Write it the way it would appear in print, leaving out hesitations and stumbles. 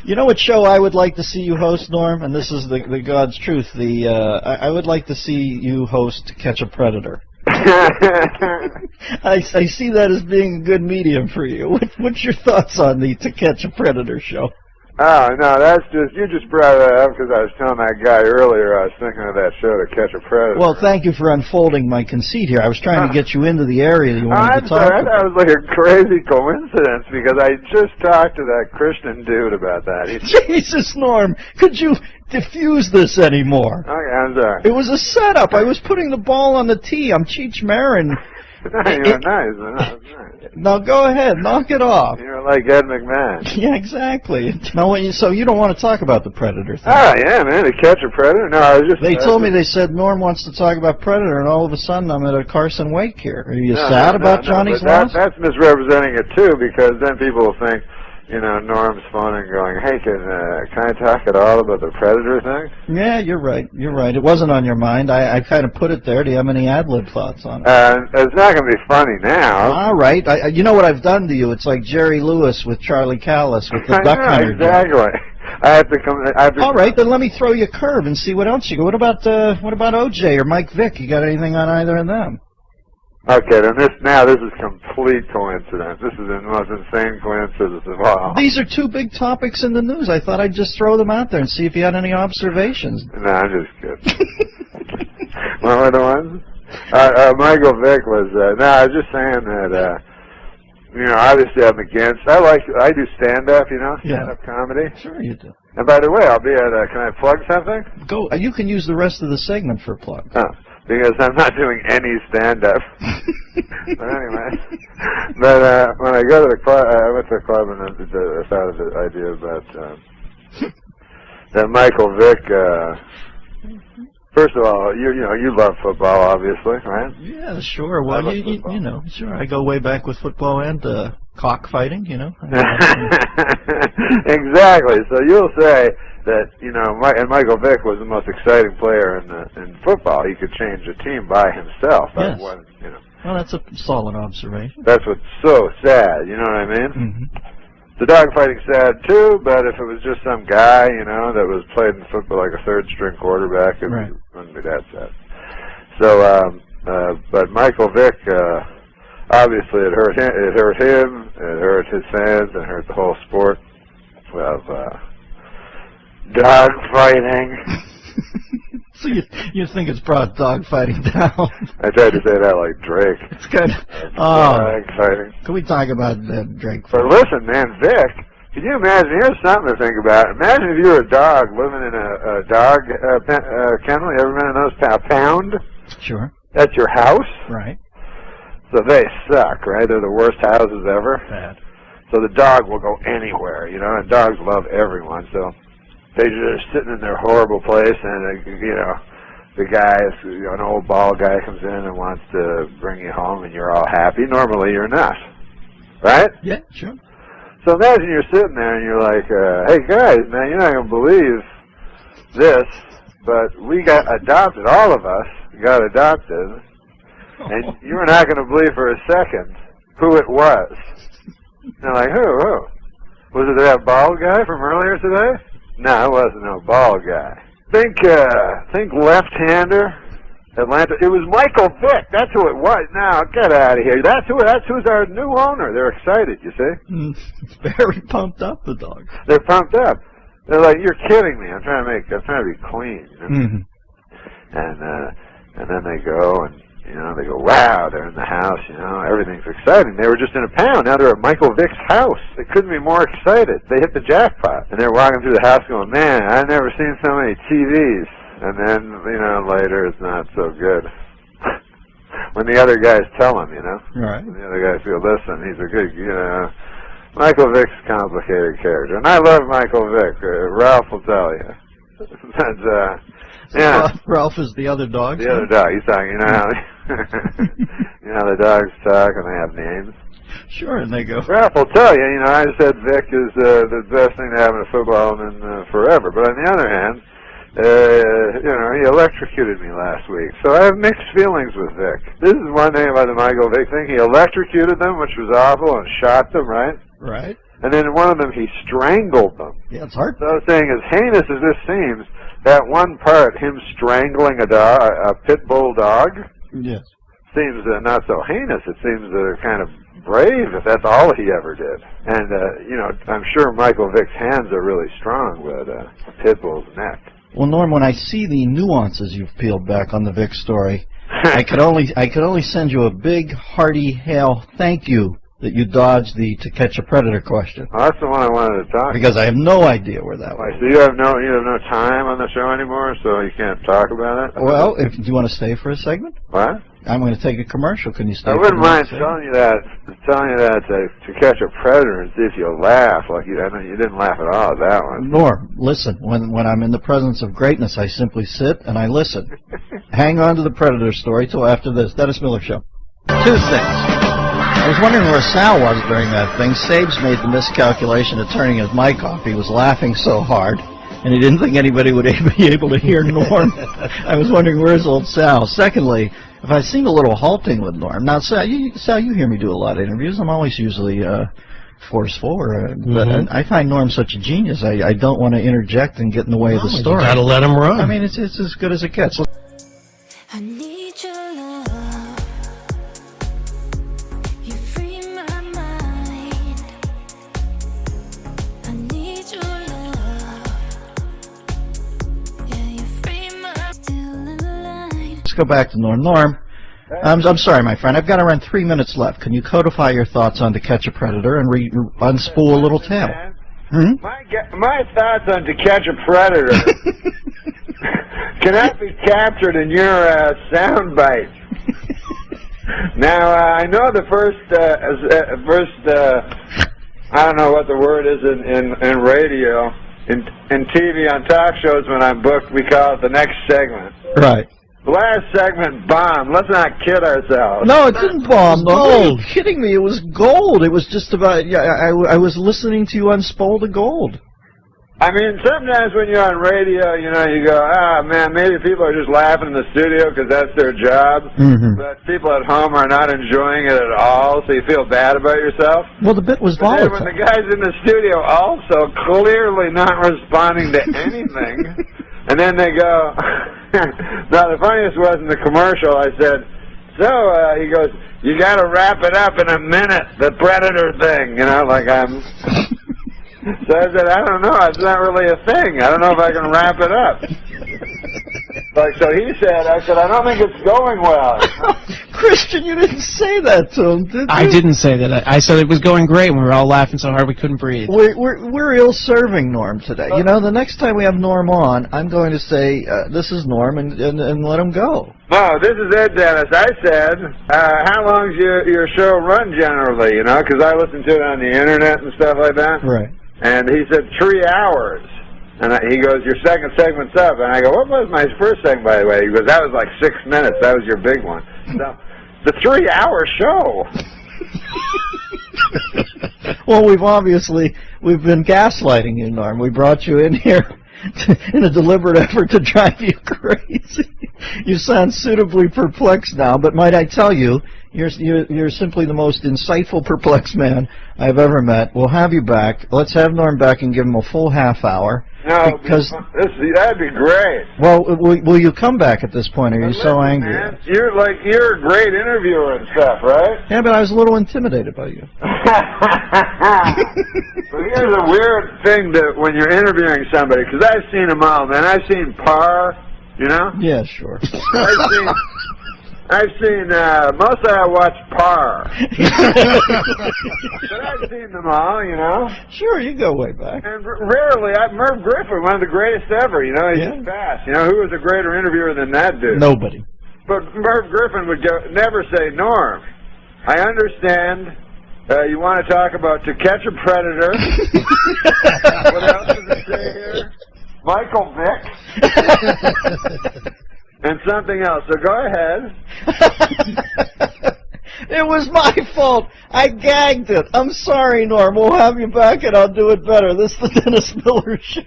You know what show I would like to see you host, Norm? And this is the God's truth. I would like to see you host Catch a Predator. I see that as being a good medium for you. What's your thoughts on the To Catch a Predator show? Oh, no, you just brought that up because I was telling that guy earlier I was thinking of that show To Catch a Predator. Well, thank you for unfolding my conceit here. I was trying to get you into the area you wanted to talk about. That was like a crazy coincidence because I just talked to that Christian dude about that. Jesus, Norm, could you diffuse this anymore? Okay, I'm sorry. It was a setup. I was putting the ball on the tee. I'm Cheech Marin. You're nice. Now go ahead, knock it off. You're like Ed McMahon. Yeah, exactly. Now, so you don't want to talk about the Predator thing? Oh, yeah, man, To Catch a Predator? No, I was just... They told me, they said, Norm wants to talk about Predator, and all of a sudden I'm at a Carson Wake here. Are you sad about Johnny's loss? That's misrepresenting it, too, because then people will think, you know, Norm's phoning going, hey, can I talk at all about the Predator thing? Yeah, you're right. You're right. It wasn't on your mind. I kind of put it there. Do you have any ad-lib thoughts on it? It's not going to be funny now. All right. You know what I've done to you? It's like Jerry Lewis with Charlie Callis with the Duck Hunter. Exactly. I have to come... All right, then let me throw you a curve and see what else you got. What about OJ or Mike Vick? You got anything on either of them? Okay, then this is complete coincidence. This is the most insane coincidence of all. These are two big topics in the news. I thought I'd just throw them out there and see if you had any observations. No, I'm just kidding. What were the ones? Michael Vick was, no, I was just saying that, you know, obviously I'm against, I do stand-up, you know, stand-up comedy. Sure you do. And by the way, I'll be at, can I plug something? Go, you can use the rest of the segment for a plug. Oh. Because I'm not doing any stand-up. But anyway. But when I go to the club, I went to a club and I thought of the idea about that Michael Vick. First of all, you love football, obviously, right? Yeah, sure. Well, you know, sure. I go way back with football and cockfighting, you know. Exactly. So you'll say that, you know, and Michael Vick was the most exciting player in football. He could change a team by himself. Yes. You know. Well, that's a solid observation. That's what's so sad, you know what I mean? Mm-hmm. The dogfighting's sad too, but if it was just some guy, you know, that was played in football like a third-string quarterback, it wouldn't be that sad. So, but Michael Vick, obviously it hurt him, it hurt his fans, it hurt the whole sport of dog fighting. So you think it's brought dog fighting down? I tried to say that like Drake. It's good. Dog fighting. Can we talk about Drake? But listen, man, Vic, can you imagine? Here's something to think about. Imagine if you were a dog living in a dog kennel. You ever been in those pound? Sure. That's your house? Right. So they suck, right? They're the worst houses ever. Bad. So the dog will go anywhere, you know, and dogs love everyone, so they're just sitting in their horrible place, and, you know, the guy, an old bald guy comes in and wants to bring you home, and you're all happy. Normally you're not, right? Yeah, sure. So imagine you're sitting there, and you're like, hey, guys, man, you're not going to believe this, but we got adopted, all of us got adopted, and you were not going to believe for a second who it was. And they're like, who? Was it that bald guy from earlier today? No, it wasn't no bald guy. Think left-hander, Atlanta. It was Michael Vick. That's who it was. Now get out of here. That's who's our new owner. They're excited. You see? Very pumped up, the dogs. They're pumped up. They're like, you're kidding me. I'm trying to be clean. You know? And then they go and, you know, they go, wow, they're in the house, you know, everything's exciting. They were just in a pound. Now they're at Michael Vick's house. They couldn't be more excited. They hit the jackpot. And they're walking through the house going, man, I've never seen so many TVs. And then, you know, later it's not so good. When the other guys tell them, you know. Right. When the other guys go, listen, he's a good, you know, Michael Vick's a complicated character. And I love Michael Vick. Ralph will tell you. But, yeah. Ralph is the other dog. The other dog. He's talking, you know how you know the dogs talk and they have names. Sure, and they go. Ralph will tell you. You know, I said Vic is the best thing to happen to football in forever. But on the other hand, you know, he electrocuted me last week, so I have mixed feelings with Vic. This is one thing about the Michael Vick thing. He electrocuted them, which was awful, and shot them, right? Right. and then in one of them he strangled them. Yeah, it's hard. So I was saying, as heinous as this seems, that one part, him strangling a pit bull dog, Yes. seems not so heinous. It seems kind of brave if that's all he ever did. And, you know, I'm sure Michael Vick's hands are really strong with a pit bull's neck. Well, Norm, when I see the nuances you've peeled back on the Vick story, I could only send you a big, hearty hail thank you that you dodged the To Catch a Predator question. Well, that's the one I wanted to talk about. Because I have no idea where that was. So you have no time on the show anymore, so you can't talk about it? Well, do you want to stay for a segment? What? I'm going to take a commercial. Can you stay? I wouldn't mind telling you that to catch a predator and see if you'll laugh. Like I mean, you didn't laugh at all at that one. Norm, listen. When I'm in the presence of greatness, I simply sit and I listen. Hang on to the Predator story till after this. Dennis Miller Show. Two things. I was wondering where Sal was during that thing. Sabes made the miscalculation of turning his mic off. He was laughing so hard, and he didn't think anybody would be able to hear Norm. I was wondering, where's old Sal? Secondly, if I seem a little halting with Norm. Now, Sal, you hear me do a lot of interviews. I'm always usually forceful, but I find Norm such a genius. I don't want to interject and get in the way of the story. You gotta let him run. I mean, it's as good as it gets. I need your love. You free my mind. I need your love. Yeah, you free my still in line. Let's go back to Norm. Norm, I'm sorry, my friend. I've got around 3 minutes left. Can you codify your thoughts on To Catch a Predator and unspool a little tale? My thoughts on To Catch a Predator cannot be captured in your soundbite. Now, I know the first I don't know what the word is in radio. In TV, on talk shows, when I'm booked, we call it the next segment. Right. The last segment bombed. Let's not kid ourselves. No, it didn't bomb. No, are you kidding me? It was gold. It was just about, I was listening to you unspool the gold. I mean, sometimes when you're on radio, you know, you go, man, maybe people are just laughing in the studio because that's their job, but people at home are not enjoying it at all, so you feel bad about yourself. Well, the bit was But then volatile. when the guys in the studio also clearly not responding to anything, and then they go, now the funniest was in the commercial, I said, so, he goes, you got to wrap it up in a minute, the Predator thing, you know, like I'm... So I said, I don't know, it's not really a thing. I don't know if I can wrap it up. So he said, I said, I don't think it's going well. Christian, you didn't say that to him, did you? I didn't say that. I said it was going great when we were all laughing so hard we couldn't breathe. We're ill-serving Norm today. You know, the next time we have Norm on, I'm going to say, this is Norm, and let him go. No, this is it, Dennis. I said, how long's your show run generally, you know, because I listen to it on the internet and stuff like that. Right. And he said 3 hours. And he goes, your second segment's up. And I go, what was my first segment, by the way? He goes, that was like 6 minutes. That was your big one. So, the 3-hour show. Well, we've been gaslighting you, Norm. We brought you in here in a deliberate effort to drive you crazy. You sound suitably perplexed now, but might I tell you, you're simply the most insightful, perplexed man I've ever met. We'll have you back. Let's have Norm back and give him a full half hour. No, because that'd be great. Well, will you come back at this point? Or are you so angry? Man, you're a great interviewer and stuff, right? Yeah, but I was a little intimidated by you. But here's a weird thing that when you're interviewing somebody, because I've seen them all, man. I've seen Parr, you know? Yeah, sure. I've seen mostly I watch Parr. But I've seen them all, you know? Sure, you go way back. And rarely, Merv Griffin, one of the greatest ever, you know? He's just fast. You know, who was a greater interviewer than that dude? Nobody. But Merv Griffin would never say, Norm, I understand you want to talk about To Catch a Predator. What else does it say here? Michael Vick. And something else. So go ahead. It was my fault. I gagged it. I'm sorry, Norm. We'll have you back and I'll do it better. This is the Dennis Miller Show.